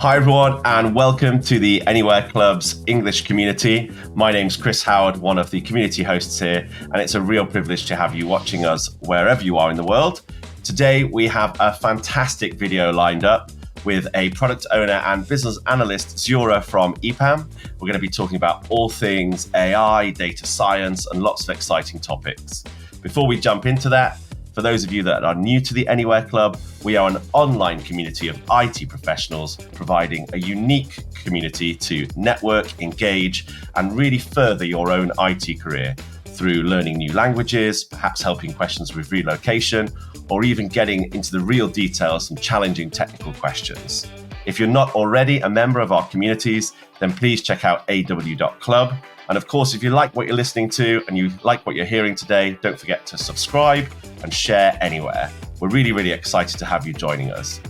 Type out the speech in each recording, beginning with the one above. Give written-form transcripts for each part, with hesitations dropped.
Hi everyone, and welcome to the Anywhere Club's English community. My name's Chris Howard, one of the community hosts here, and it's a real privilege to have you watching us wherever you are in the world. Today we have a fantastic video lined up with a product owner and business analyst, Zura from EPAM. We're going to be talking about all things AI, data science, and lots of exciting topics. Before we jump into that, for those of you that are new to the Anywhere Club, we are an online community of IT professionals providing a unique community to network, engage, and really further your own IT career through learning new languages, perhaps helping questions with relocation, or even getting into the real details and challenging technical questions. If you're not already a member of our communities, then please check out aw.club. And of course, if you like what you're listening to and you like what you're hearing today, don't forget to subscribe and share anywhere. We're really, really excited to have you joining us.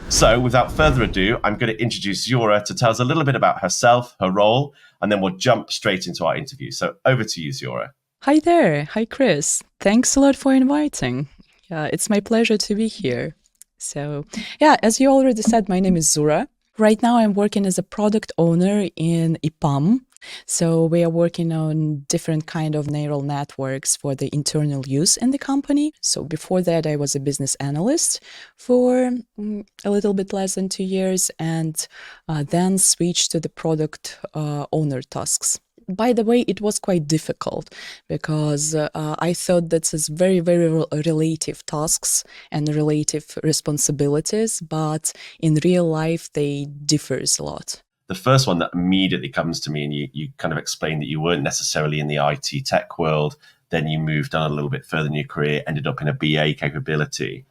So without further ado, I'm going to introduce Zura to tell us a little bit about herself, her role, and then we'll jump straight into our interview. So over to you, Zura. Hi there. Hi, Chris. Thanks a lot for inviting. It's my pleasure to be here. So, as you already said, my name is Zura. Right now, I'm working as a product owner in EPAM. So we are working on different kind of neural networks for the internal use in the company. So before that, I was a business analyst for a little bit less than 2 years, and then switched to the product owner tasks. By the way, it was quite difficult because I thought that it's very, very relative tasks and relative responsibilities, but in real life, they differs a lot. The first one that immediately comes to me, and you kind of explained that you weren't necessarily in the IT tech world, then you moved on a little bit further in your career, ended up in a BA capability.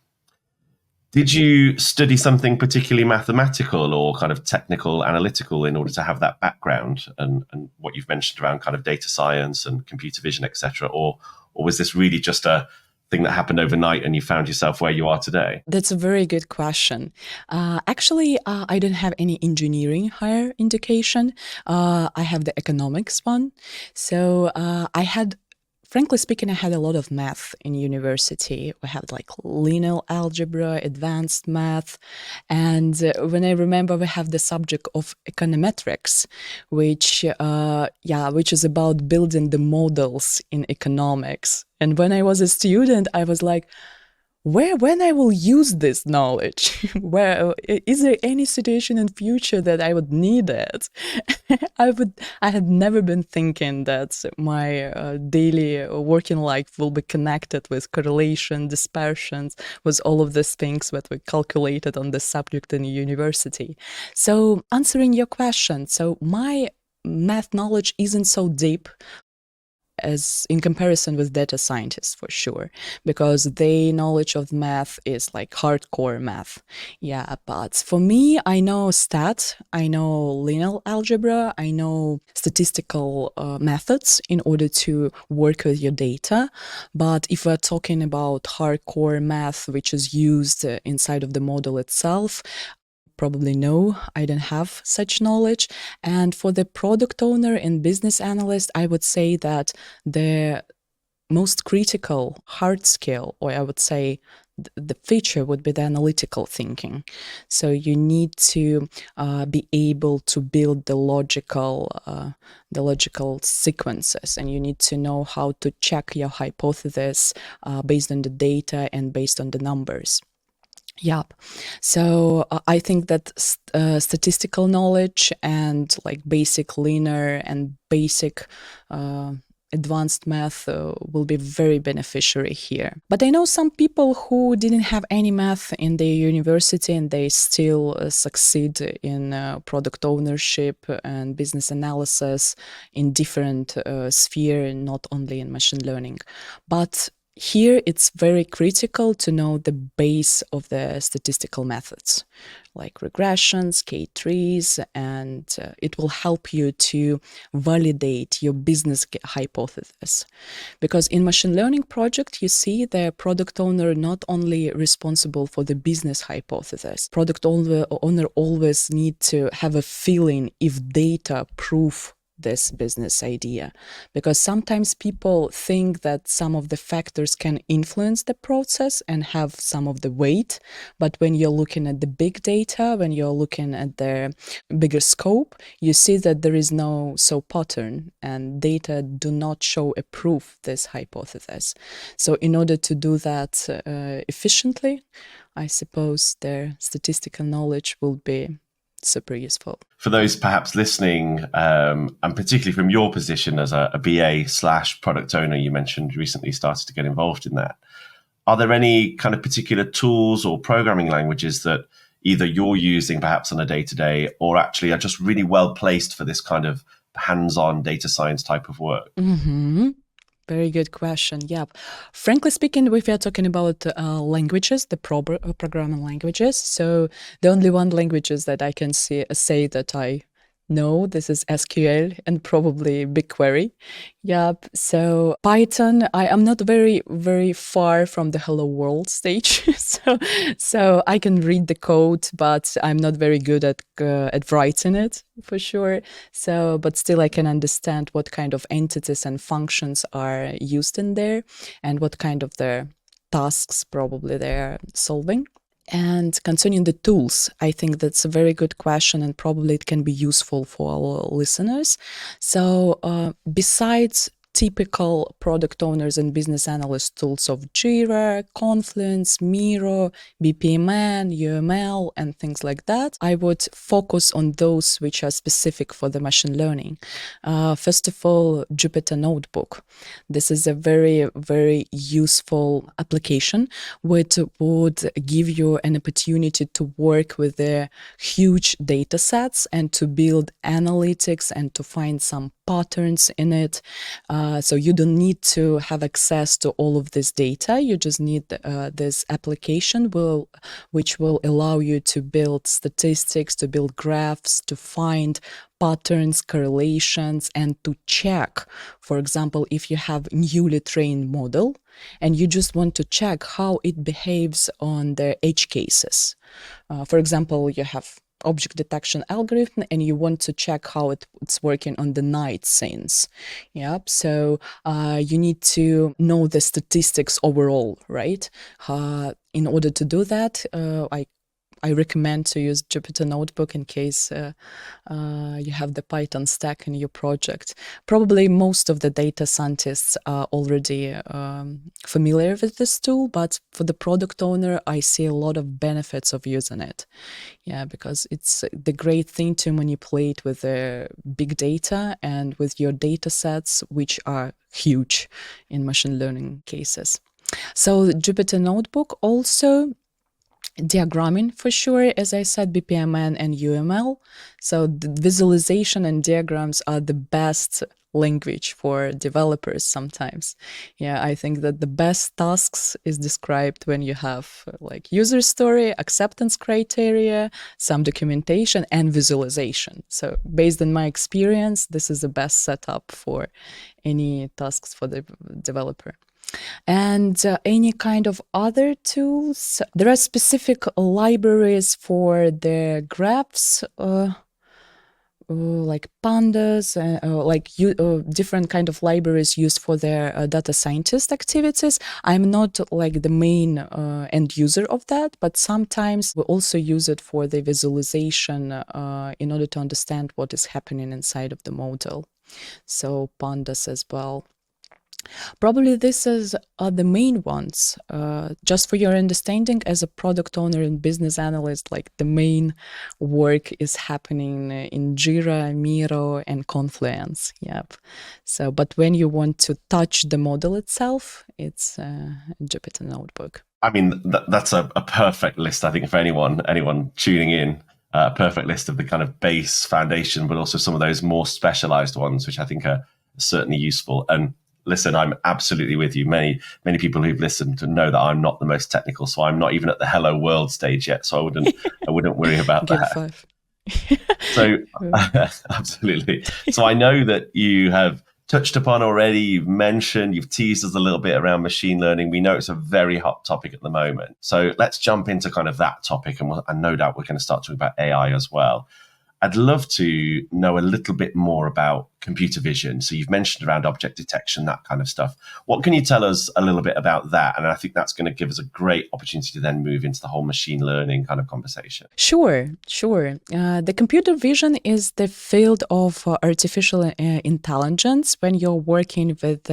Did you study something particularly mathematical or kind of technical, analytical in order to have that background and what you've mentioned around kind of data science and computer vision, etc.? Or was this really just a thing that happened overnight and you found yourself where you are today? That's a very good question. Actually, I don't have any engineering higher education. I have the economics one. So frankly speaking, I had a lot of math in university. We had like linear algebra, advanced math. And when I remember, we have the subject of econometrics, which is about building the models in economics. And when I was a student, I was like, when I will use this knowledge? Where is there any situation in future that I would need it? I had never been thinking that my daily working life will be connected with correlation, dispersions, with all of these things that we calculated on the subject in university. So answering your question, so my math knowledge isn't so deep as in comparison with data scientists, for sure, because their knowledge of math is like hardcore math. But for me, I know stat, I know linear algebra, I know statistical methods in order to work with your data. But if we're talking about hardcore math, which is used inside of the model itself, probably no, I don't have such knowledge. And for the product owner and business analyst, I would say that the most critical hard skill, or I would say the feature, would be the analytical thinking. So you need to be able to build the logical sequences, and you need to know how to check your hypothesis based on the data and based on the numbers. So I think that statistical knowledge and like basic linear and basic advanced math will be very beneficiary here. But I know some people who didn't have any math in their university and they still succeed in product ownership and business analysis in different sphere, not only in machine learning. But here, it's very critical to know the base of the statistical methods, like regressions, K-trees, and it will help you to validate your business hypothesis. Because in machine learning project, you see the product owner not only responsible for the business hypothesis. Product owner always need to have a feeling if data prove this business idea, because sometimes people think that some of the factors can influence the process and have some of the weight, but when you're looking at the big data, when you're looking at the bigger scope, you see that there is no so pattern, and data do not show a proof this hypothesis. So in order to do that efficiently, I suppose their statistical knowledge will be super useful. For those perhaps listening, and particularly from your position as a BA/product owner, you mentioned you recently started to get involved in that. Are there any kind of particular tools or programming languages that either you're using perhaps on a day-to-day or actually are just really well placed for this kind of hands-on data science type of work? Mm-hmm. Very good question. Yeah. Frankly speaking, if we are talking about languages, the programming languages, so the only one languages that I can say that I know, this is SQL and probably BigQuery. Yep. So Python, I am not very far from the hello world stage. so I can read the code, but I'm not very good at writing it for sure. So, but still I can understand what kind of entities and functions are used in there and what kind of the tasks probably they're solving. And concerning the tools, I think that's a very good question, and probably it can be useful for our listeners. So besides typical product owners and business analyst tools of Jira, Confluence, Miro, BPMN, UML, and things like that, I would focus on those which are specific for the machine learning. First of all, Jupyter Notebook. This is a very useful application which would give you an opportunity to work with the huge data sets and to build analytics and to find some patterns in it. So you don't need to have access to all of this data. You just need this application which will allow you to build statistics, to build graphs, to find patterns, correlations, and to check. For example, if you have newly trained model and you just want to check how it behaves on the edge cases. For example, you have object detection algorithm and you want to check how it's working on the night scenes. Yep. So you need to know the statistics overall, right? In order to do that, I recommend to use Jupyter Notebook in case you have the Python stack in your project. Probably most of the data scientists are already familiar with this tool, but for the product owner, I see a lot of benefits of using it. Yeah, because it's the great thing to manipulate with the big data and with your data sets, which are huge in machine learning cases. So Jupyter Notebook also diagramming for sure, as I said, BPMN and UML. So the visualization and diagrams are the best language for developers sometimes. Yeah, I think that the best tasks is described when you have like user story, acceptance criteria, some documentation, and visualization. So based on my experience, this is the best setup for any tasks for the developer. And any kind of other tools. There are specific libraries for the graphs, like pandas, different kind of libraries used for their data scientist activities. I'm not like the main end user of that, but sometimes we also use it for the visualization in order to understand what is happening inside of the model. So pandas as well. Probably these are the main ones. Just for your understanding, as a product owner and business analyst, like the main work is happening in Jira, Miro, and Confluence. Yep. So, but when you want to touch the model itself, it's Jupyter Notebook. I mean, that's a perfect list, I think, for anyone tuning in. Perfect list of the kind of base foundation, but also some of those more specialized ones, which I think are certainly useful. And listen, I'm absolutely with you. Many people who've listened to know that I'm not the most technical, so I'm not even at the hello world stage yet. So I wouldn't worry about Give that. 5. So absolutely. So I know that you have touched upon already, you've teased us a little bit around machine learning. We know it's a very hot topic at the moment. So let's jump into kind of that topic, and no doubt we're going to start talking about AI as well. I'd love to know a little bit more about computer vision. So you've mentioned around object detection, that kind of stuff. What can you tell us a little bit about that? And I think that's going to give us a great opportunity to then move into the whole machine learning kind of conversation. Sure. The computer vision is the field of artificial intelligence when you're working with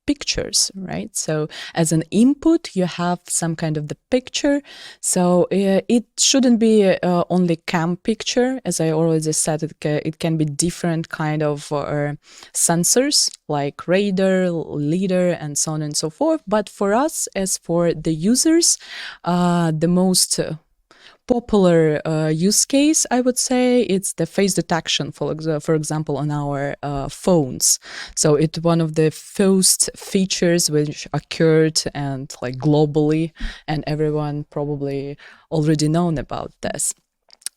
pictures, right? So as an input, you have some kind of the picture. So it shouldn't be only cam picture. As I already said, it can be different kind of sensors like radar, lidar, and so on and so forth. But for us, as for the users, the most popular use case, I would say, it's the face detection, for example, on our phones. So it's one of the first features which occurred and like globally, and everyone probably already known about this.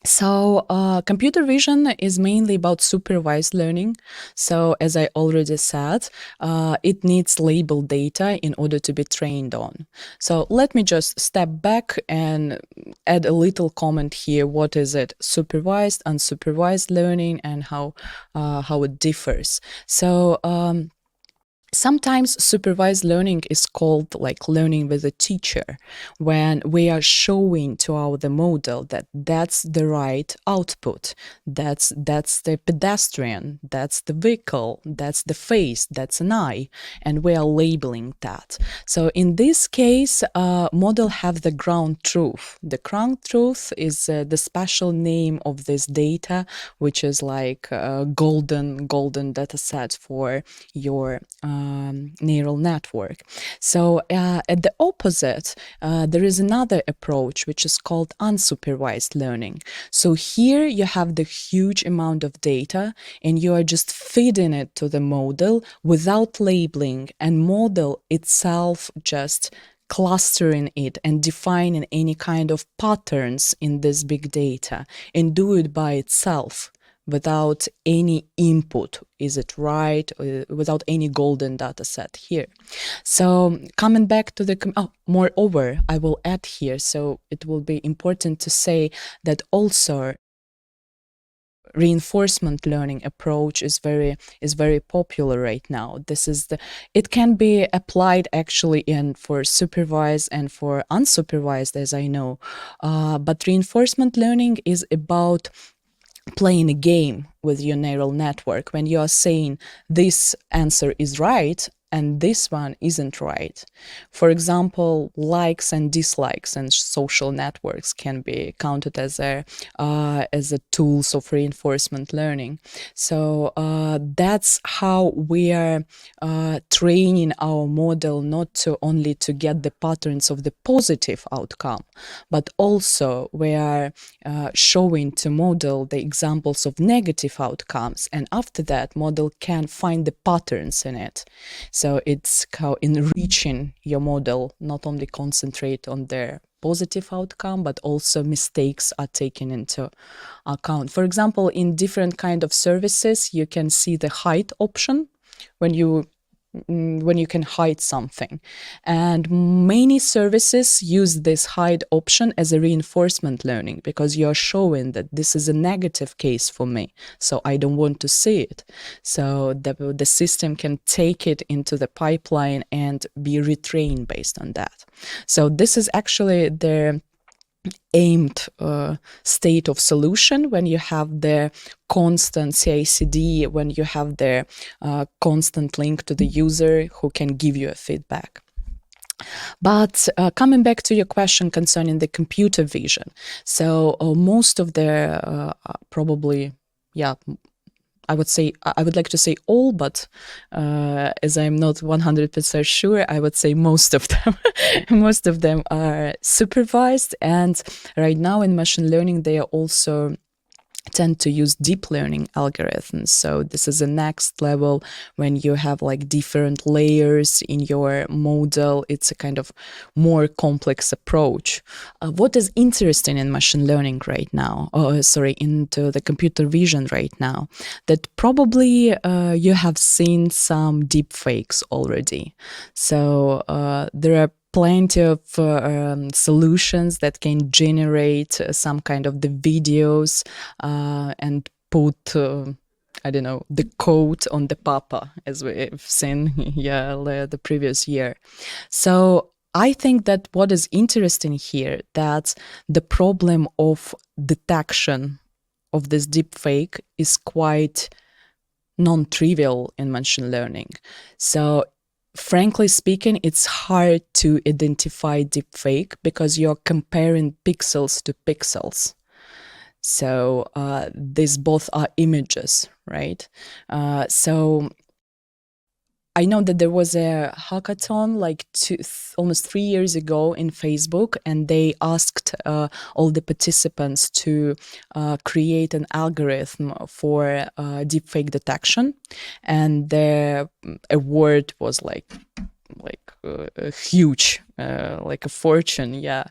So computer vision is mainly about supervised learning. So as I already said, it needs labeled data in order to be trained on. So let me just step back and add a little comment here. What is it? Supervised, unsupervised learning, and how it differs. So sometimes supervised learning is called like learning with a teacher, when we are showing to the model that that's the right output, that's the pedestrian, that's the vehicle, that's the face, that's an eye, and we are labeling that. So in this case, model have the ground truth. The ground truth is the special name of this data, which is like a golden data set for your neural network. So at the opposite, there is another approach which is called unsupervised learning. So here you have the huge amount of data and you are just feeding it to the model without labeling, and model itself just clustering it and defining any kind of patterns in this big data, and do it by itself without any input. Is it right? Without any golden data set here. So coming back to the, moreover, I will add here, so it will be important to say that also reinforcement learning approach is very popular right now. It can be applied actually for supervised and for unsupervised, as I know, but reinforcement learning is about playing a game with your neural network when you are saying this answer is right and this one isn't right. For example, likes and dislikes and social networks can be counted as a tools of reinforcement learning. So that's how we are training our model not to only to get the patterns of the positive outcome, but also we are showing to model the examples of negative outcomes, and after that model can find the patterns in it. So it's how enriching your model, not only concentrate on their positive outcome, but also mistakes are taken into account. For example, in different kind of services, you can see the hide option when you can hide something. And many services use this hide option as a reinforcement learning, because you're showing that this is a negative case for me, so I don't want to see it. So the system can take it into the pipeline and be retrained based on that. So this is actually the aimed state of solution when you have the constant CI/CD, when you have the constant link to the user who can give you a feedback. But coming back to your question concerning the computer vision, so most of the probably, I would like to say all, but as I'm not 100% sure, I would say most of them. Most of them are supervised, and right now in machine learning they are also tend to use deep learning algorithms. So this is the next level when you have like different layers in your model. It's a kind of more complex approach. What is interesting in machine learning right now, into the computer vision right now, that probably you have seen some deep fakes already. So there are plenty of solutions that can generate some kind of the videos and put I don't know, the coat on the papa, as we've seen, the previous year. So I think that what is interesting here, that the problem of detection of this deepfake is quite non-trivial in machine learning. So frankly speaking, it's hard to identify deepfake because you're comparing pixels to pixels. So these both are images, right? So I know that there was a hackathon like almost 3 years ago in Facebook, and they asked all the participants to create an algorithm for deepfake detection, and the award was like huge, like a fortune, yeah.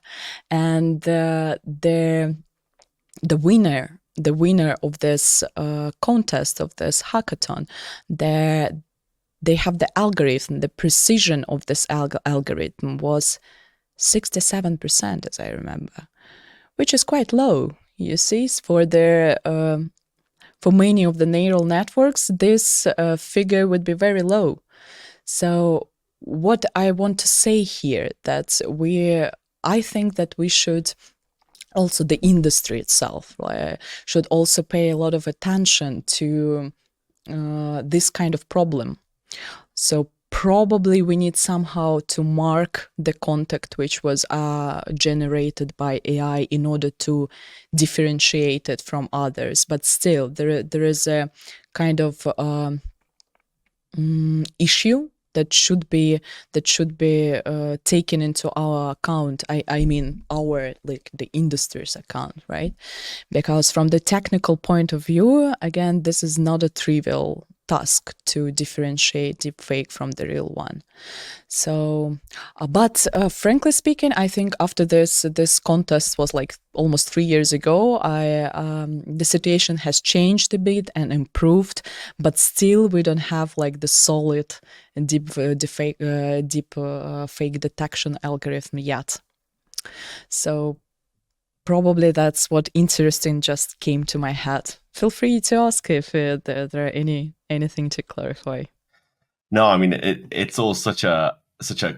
And the winner of this contest, of this hackathon, they have the algorithm, the precision of this algorithm was 67%, as I remember, which is quite low. You see, for many of the neural networks, this figure would be very low. So what I want to say here, that I think that we should also, the industry itself should also pay a lot of attention to this kind of problem. So probably we need somehow to mark the content which was generated by AI in order to differentiate it from others. But still, there is a kind of issue that should be taken into our account. I mean our, like, the industry's account, right? Because from the technical point of view, again, this is not a trivial task to differentiate deepfake from the real one. So, but frankly speaking, I think after this contest was like almost 3 years ago, the situation has changed a bit and improved, but still we don't have like the solid deep fake detection algorithm yet. So probably that's what interesting just came to my head. Feel free to ask if there are anything to clarify. No, I mean it's all such a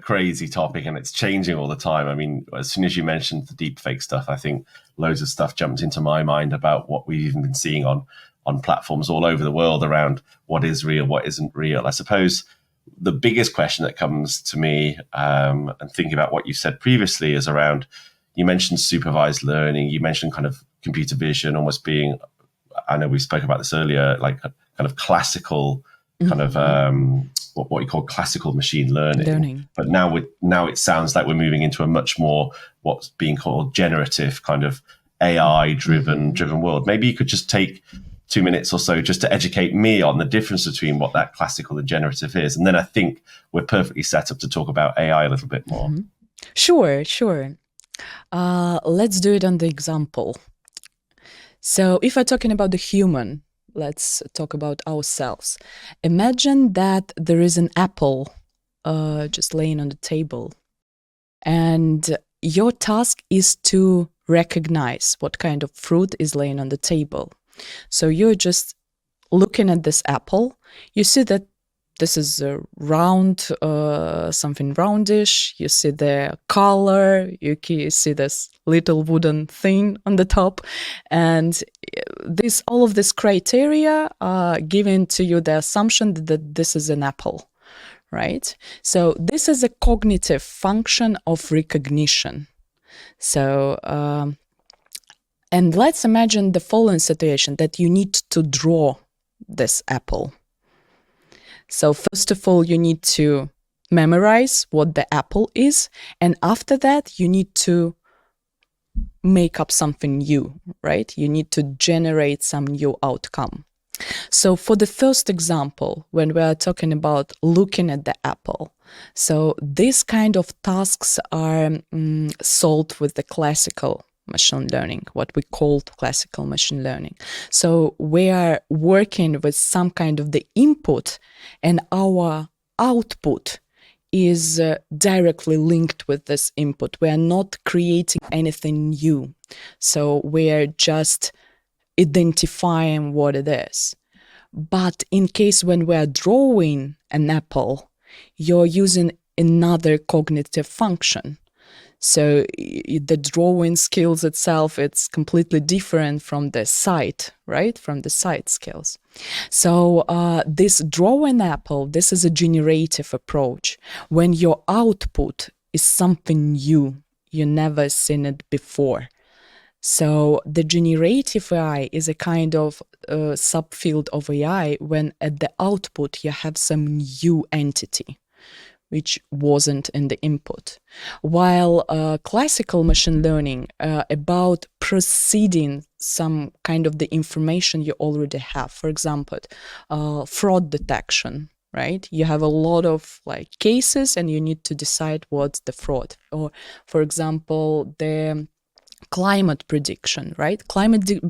crazy topic, and it's changing all the time. I mean, as soon as you mentioned the deepfake stuff, I think loads of stuff jumped into my mind about what we've even been seeing on platforms all over the world around what is real, what isn't real. I suppose the biggest question that comes to me, and thinking about what you said previously, is around, you mentioned supervised learning, you mentioned kind of computer vision almost being, I know we spoke about this earlier, like a kind of classical kind of what you call classical machine learning. But now it sounds like we're moving into a much more what's being called generative kind of AI driven world. Maybe you could just take 2 minutes or so just to educate me on the difference between what that classical and generative is, and then I think we're perfectly set up to talk about AI a little bit more. Sure. Let's do it on the example. So if we're talking about the human, let's talk about ourselves. Imagine that there is an apple just laying on the table, and your task is to recognize what kind of fruit is laying on the table. So you're just looking at this apple. You see that this is a round, something roundish. You see the color, you see this little wooden thing on the top. And all of this criteria are giving to you the assumption that this is an apple, right? So this is a cognitive function of recognition. So, and let's imagine the following situation, that you need to draw this apple. So first of all, you need to memorize what the apple is, and after that, you need to make up something new, right? You need to generate some new outcome. So for the first example, when we are talking about looking at the apple, so these kind of tasks are solved with the classical machine learning, what we call classical machine learning. So we are working with some kind of the input, and our output is directly linked with this input. We are not creating anything new. So we are just identifying what it is. But in case when we are drawing an apple, you're using another cognitive function. So the drawing skills itself, it's completely different from the sight, right? From the sight skills. So this drawing apple, this is a generative approach. When your output is something new, you never seen it before. So the generative AI is a kind of subfield of AI when at the output you have some new entity which wasn't in the input. While classical machine learning about proceeding some kind of the information you already have. For example, fraud detection, right? You have a lot of like cases and you need to decide what's the fraud. Or for example, the climate prediction, right?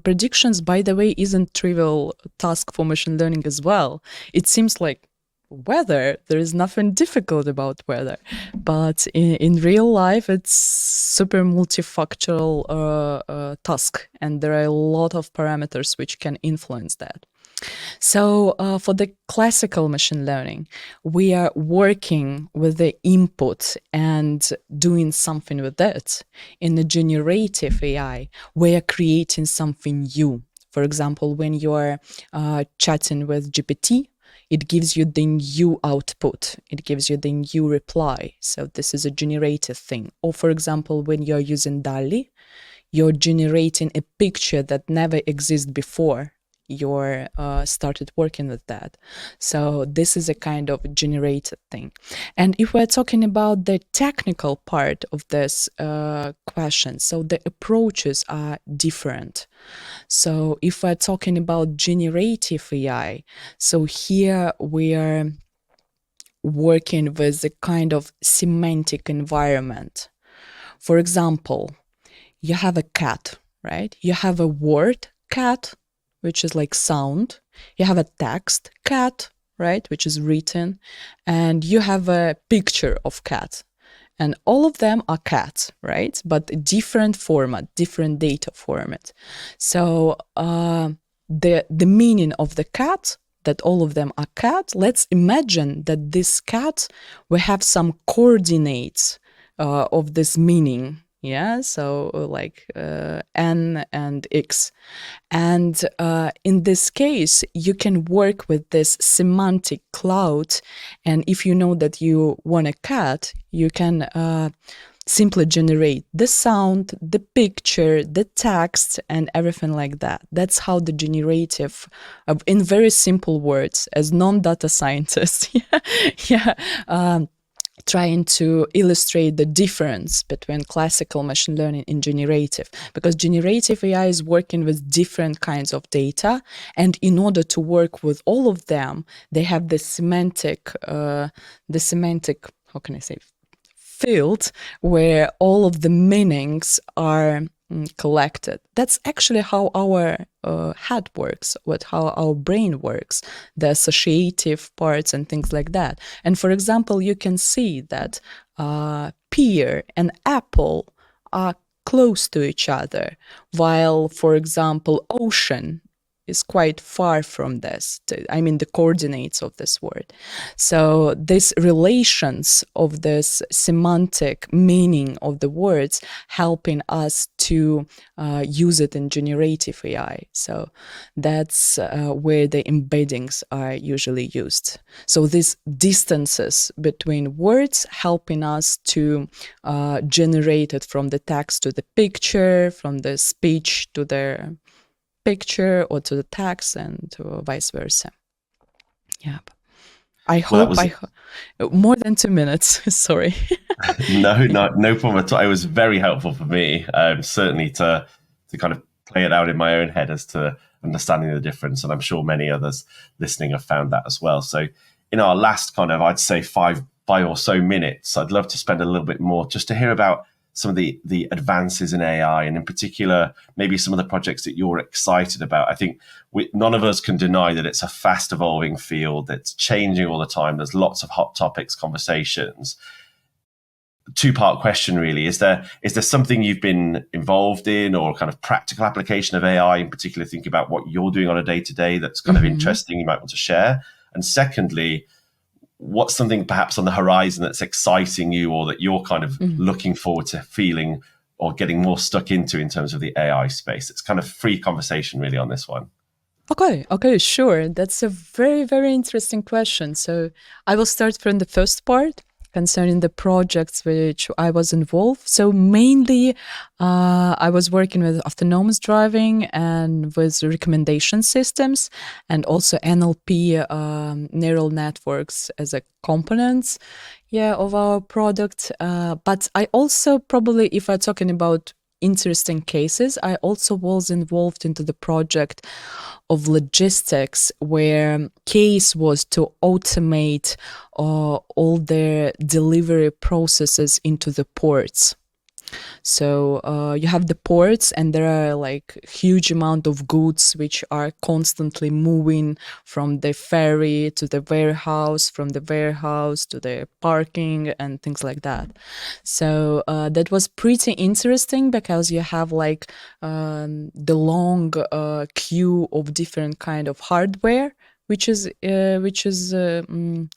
Predictions, by the way, isn't trivial task for machine learning as well. It seems like weather, there is nothing difficult about weather, but in real life it's super multifactorial task, and there are a lot of parameters which can influence that. So for the classical machine learning, we are working with the input and doing something with it. In the generative AI, we are creating something new. For example, when you're chatting with GPT, it gives you the new output. It gives you the new reply. So this is a generative thing. Or for example, when you're using DALL-E, you're generating a picture that never existed before you're started working with that. So this is a kind of generated thing. And if we're talking about the technical part of this question, so the approaches are different. So if we're talking about generative AI, so here we are working with a kind of semantic environment. For example, you have a cat, right? You have a word cat, which is like sound. You have a text cat, right, which is written. And you have a picture of cat. And all of them are cats, right? But different format, different data format. So the meaning of the cat, that all of them are cat, let's imagine that this cat, we have some coordinates of this meaning. Yeah, so like N and X. And in this case, you can work with this semantic cloud. And if you know that you want a cat, you can simply generate the sound, the picture, the text, and everything like that. That's how the generative, in very simple words, as non-data scientist, trying to illustrate the difference between classical machine learning and generative, because generative AI is working with different kinds of data, and in order to work with all of them, they have the semantic, how can I say, field where all of the meanings are collected. That's actually how our head works, how our brain works, the associative parts and things like that. And for example, you can see that pear and apple are close to each other, while, for example, ocean is quite far from this. I mean, the coordinates of this word. So these relations of this semantic meaning of the words helping us to use it in generative AI. So that's where the embeddings are usually used. So these distances between words helping us to generate it from the text to the picture, from the speech to the picture, or to the text, and to vice versa. Yeah. I hope more than 2 minutes. Sorry. No problem at all. It was very helpful for me, certainly to kind of play it out in my own head as to understanding the difference. And I'm sure many others listening have found that as well. So in our last kind of, I'd say five or so minutes, I'd love to spend a little bit more just to hear about some of the advances in AI, and in particular, maybe some of the projects that you're excited about. I think none of us can deny that it's a fast evolving field that's changing all the time. There's lots of hot topics, conversations. two-part question really. Is there something you've been involved in, or kind of practical application of AI in particular, thinking about what you're doing on a day-to-day that's kind of interesting you might want to share? And secondly, what's something perhaps on the horizon that's exciting you, or that you're kind of looking forward to feeling or getting more stuck into in terms of the AI space? It's kind of free conversation really on this one. Okay, sure. That's a very, very interesting question. So I will start from the first part concerning the projects which I was involved. So mainly, I was working with autonomous driving and with recommendation systems, and also NLP, neural networks as a components, of our product. But I also probably, if I'm talking about interesting cases, I also was involved into the project of logistics, where case was to automate all the delivery processes into the ports. So you have the ports, and there are like huge amount of goods which are constantly moving from the ferry to the warehouse, from the warehouse to the parking and things like that. So that was pretty interesting, because you have like the long queue of different kind of hardware which is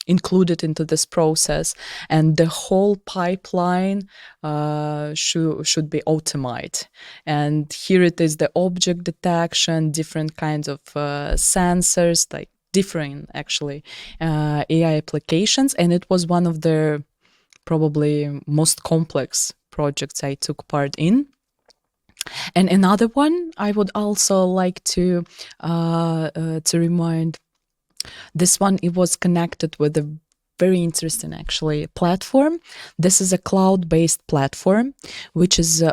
included into this process, and the whole pipeline should be automated. And here it is, the object detection, different kinds of sensors, like different actually AI applications, and it was one of the probably most complex projects I took part in. And another one I would also like to remind. This one, it was connected with a very interesting actually platform. This is a cloud-based platform which is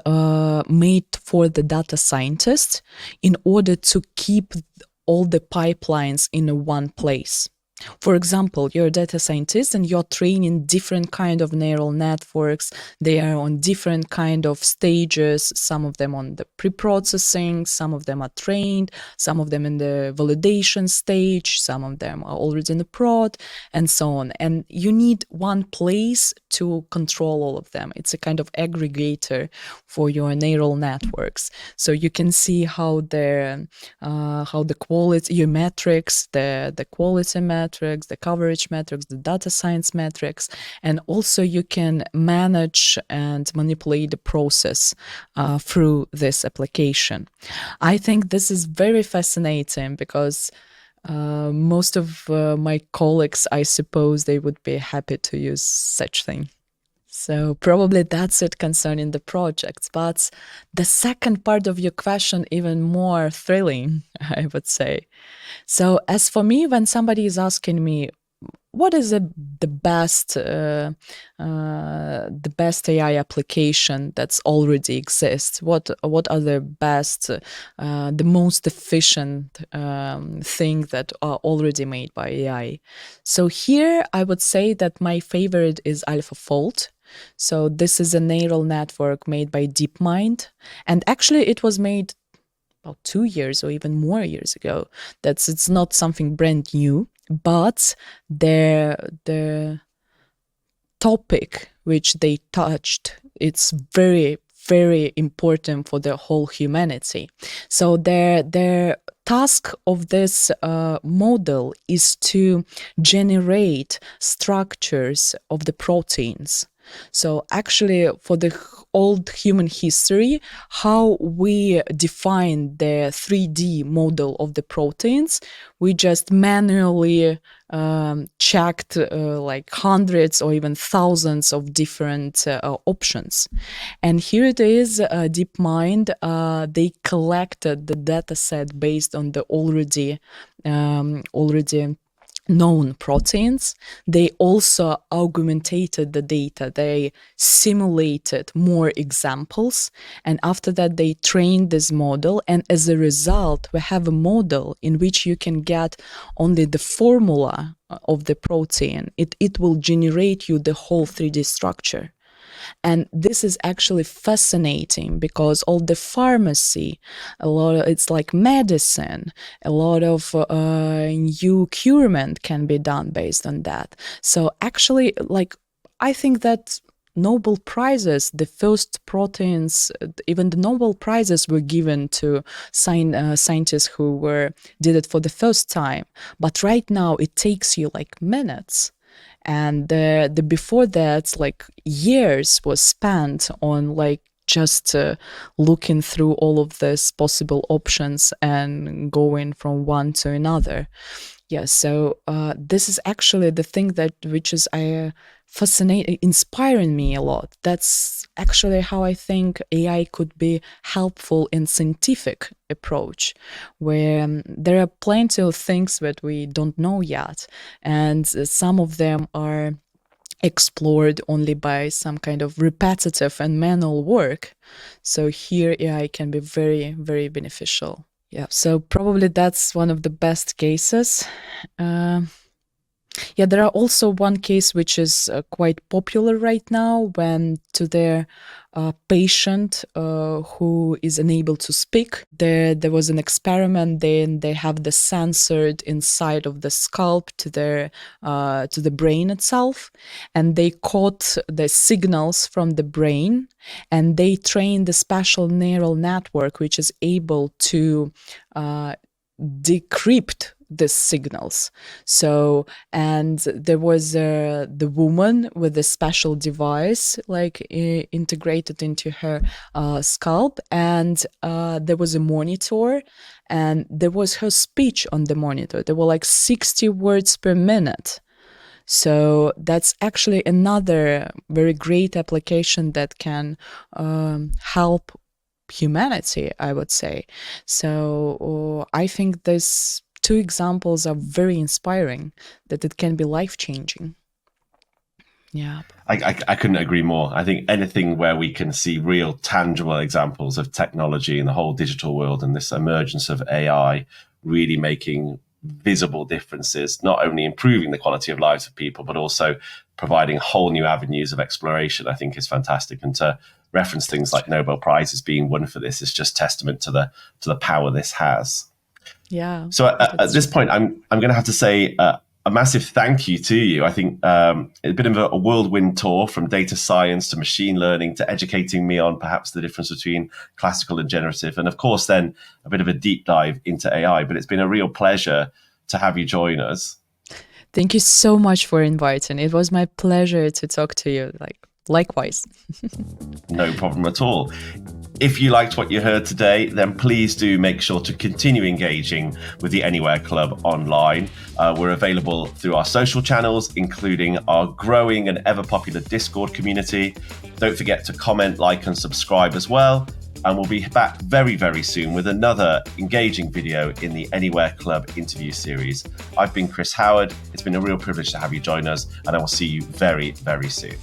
made for the data scientists in order to keep all the pipelines in one place. For example, you're a data scientist and you're training different kind of neural networks. They are on different kind of stages, some of them on the pre-processing, some of them are trained, some of them in the validation stage, some of them are already in the prod, and so on. And you need one place to control all of them. It's a kind of aggregator for your neural networks. So you can see how the quality, your metrics, the quality metrics, the coverage metrics, the data science metrics, and also you can manage and manipulate the process through this application. I think this is very fascinating, because most of my colleagues, I suppose, they would be happy to use such thing. So probably that's it concerning the projects. But the second part of your question, even more thrilling, I would say. So as for me, when somebody is asking me, what is the best AI application that's already exists? What are the best, the most efficient thing that are already made by AI? So here I would say that my favorite is AlphaFold. So this is a neural network made by DeepMind, and actually it was made about 2 years or even more years ago. It's not something brand new, but the topic which they touched, it's very, very important for the whole humanity. So their task of this model is to generate structures of the proteins. So actually, for the old human history, how we define the 3D model of the proteins, we just manually checked like hundreds or even thousands of different options. And here it is, DeepMind, they collected the data set based on the already known proteins. They also augmented the data. They simulated more examples, and after that they trained this model, and as a result we have a model in which you can get only the formula of the protein. It will generate you the whole 3D structure. And this is actually fascinating, because all the pharmacy, it's like medicine, a lot of new curement can be done based on that. So actually, like, I think that Nobel Prizes, the first proteins, even the Nobel Prizes were given to scientists who did it for the first time. But right now it takes you like minutes. And the before that, like years was spent on like just looking through all of these possible options and going from one to another. Yeah, so this is actually the thing which is fascinating, inspiring me a lot. That's actually how I think AI could be helpful in scientific approach, where there are plenty of things that we don't know yet, and some of them are explored only by some kind of repetitive and manual work. So here AI can be very, very beneficial. Yeah, so probably that's one of the best cases. Yeah, there are also one case which is quite popular right now when to their patient who is unable to speak. There was an experiment. Then they have the censored inside of the scalp to the brain itself, and they caught the signals from the brain, and they trained the special neural network which is able to decrypt the signals. So, and there was the woman with a special device like integrated into her scalp, and there was a monitor, and there was her speech on the monitor. There were like 60 words per minute. So that's actually another very great application that can help humanity, I would say. So I think these two examples are very inspiring, that it can be life-changing. Yeah. I couldn't agree more. I think anything where we can see real tangible examples of technology in the whole digital world and this emergence of AI really making visible differences, not only improving the quality of lives of people, but also providing whole new avenues of exploration, I think is fantastic. And to reference things like Nobel Prizes being won for this is just testament to the power this has. Yeah. So at this point, I'm going to have to say a massive thank you to you. I think it's been a whirlwind tour from data science to machine learning to educating me on perhaps the difference between classical and generative, and of course then a bit of a deep dive into AI. But it's been a real pleasure to have you join us. Thank you so much for inviting. It was my pleasure to talk to you. Likewise. No problem at all. If you liked what you heard today, then please do make sure to continue engaging with the Anywhere Club online. We're available through our social channels, including our growing and ever popular Discord community. Don't forget to comment, like, and subscribe as well. And we'll be back very, very soon with another engaging video in the Anywhere Club interview series. I've been Chris Howard. It's been a real privilege to have you join us, and I will see you very, very soon.